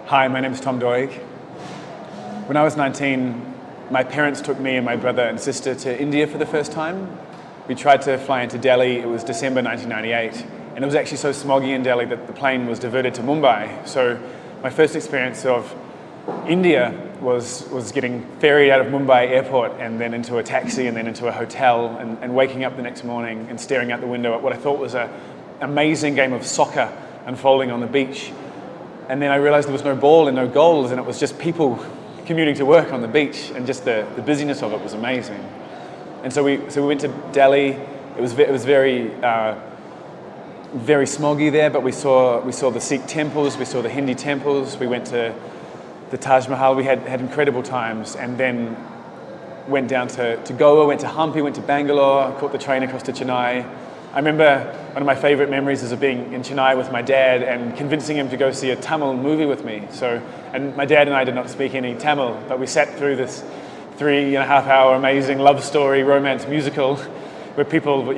Hi, my name is Doig. When I was 19, my parents took me and my brother and sister to India for the first time. We tried to fly into Delhi. It was December 1998, and it was actually so smoggy in Delhi that the plane was diverted to Mumbai. So my first experience of India was getting ferried out of Mumbai airport and then into a taxi and then into a hotel and waking up the next morning and staring out the window at what I thought was an amazing game of soccer unfolding on the beach. And then I realized there was no ball and no goals, and it was just people commuting to work on the beach, and just the busyness of it was amazing. And so we went to Delhi. It was very smoggy there, but we saw the Sikh temples, we saw the Hindi temples, we went to the Taj Mahal. We had incredible times, and then went down to Goa, went to Hampi, went to Bangalore, caught the train across to Chennai. I remember one of my favorite memories is of being in Chennai with my dad and convincing him to go see a Tamil movie with me. And my dad and I did not speak any Tamil, but we sat through this 3.5-hour amazing love story, romance musical, where people,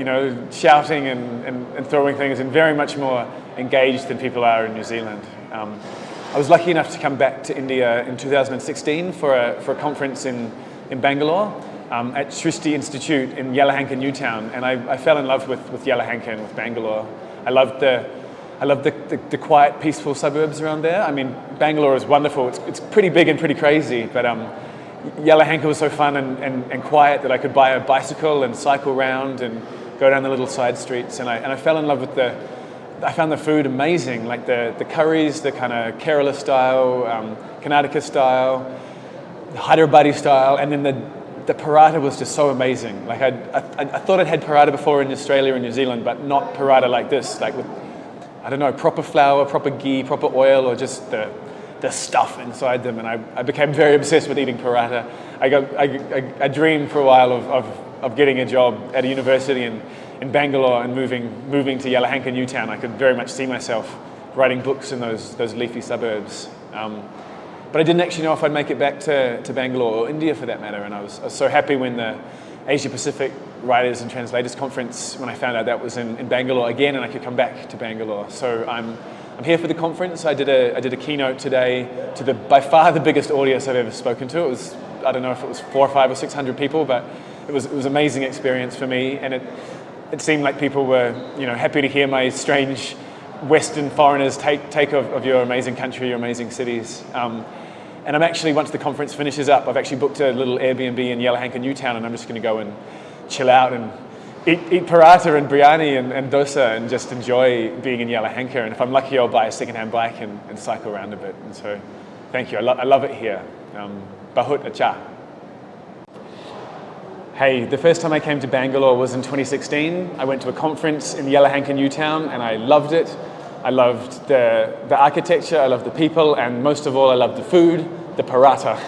shouting and throwing things, and very much more engaged than people are in New Zealand. I was lucky enough to come back to India in 2016 for a conference in Bangalore. At Srishti Institute in Yelahanka, Newtown, and I fell in love with Yelahanka and with Bangalore. I loved the quiet, peaceful suburbs around there. I mean, Bangalore is wonderful. It's pretty big and pretty crazy, but Yelahanka was so fun and quiet that I could buy a bicycle and cycle around and go down the little side streets. And I fell in love with I found the food amazing, like the curries, the kind of Kerala style, Karnataka style, Hyderabadi style, and then the paratha was just so amazing. Like I thought I'd had paratha before in Australia and New Zealand, but not paratha like this, like with, I don't know, proper flour, proper ghee, proper oil, or just the stuff inside them. And I became very obsessed with eating paratha. I dreamed for a while of getting a job at a university in Bangalore and moving to Yelahanka, Newtown. I could very much see myself writing books in those leafy suburbs. But I didn't actually know if I'd make it back to Bangalore or India for that matter, and I was so happy when the Asia Pacific Writers and Translators Conference, when I found out that was in Bangalore again, and I could come back to Bangalore. So I'm here for the conference. I did a keynote today to by far the biggest audience I've ever spoken to. It was, I don't know if it was 400 or 500 or 600 people, but it was an amazing experience for me, and it seemed like people were happy to hear my strange Western foreigners take of your amazing country, your amazing cities. And I'm actually, once the conference finishes up, I've actually booked a little Airbnb in Yelahanka, Newtown, and I'm just going to go and chill out and eat paratha and biryani and dosa and just enjoy being in Yelahanka. And if I'm lucky, I'll buy a second-hand bike and cycle around a bit. And so, thank you. I love it here. Bahut acha. Hey, the first time I came to Bangalore was in 2016. I went to a conference in Yelahanka, Newtown, and I loved it. I loved the architecture, I loved the people, and most of all, I loved the food, the paratha,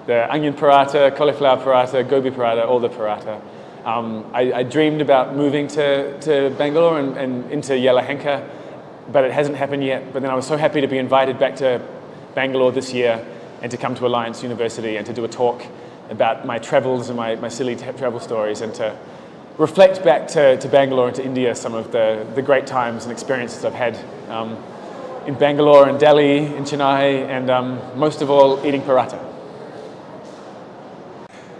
the onion paratha, cauliflower paratha, gobi paratha, all the paratha. I dreamed about moving to Bangalore and into Yelahanka, but it hasn't happened yet. But then I was so happy to be invited back to Bangalore this year and to come to Alliance University and to do a talk about my travels and my silly travel stories, and to reflect back to Bangalore and to India some of the great times and experiences I've had in Bangalore and Delhi, in Chennai, and most of all, eating paratha.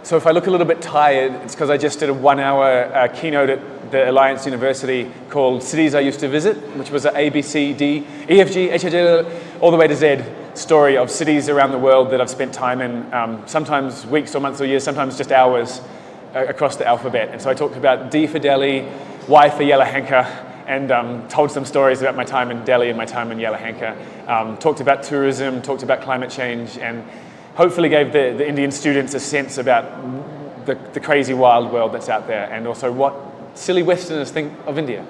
So if I look a little bit tired, it's because I just did a 1-hour keynote at the Alliance University called Cities I Used to Visit, which was an A, B, C, D, E, F, G, H, I, J, all the way to Z story of cities around the world that I've spent time in, sometimes weeks or months or years, sometimes just hours, across the alphabet. And so I talked about D for Delhi, Y for Yelahanka, and told some stories about my time in Delhi and my time in Yelahanka. Talked about tourism, talked about climate change, and hopefully gave the Indian students a sense about the crazy wild world that's out there, and also what silly Westerners think of India.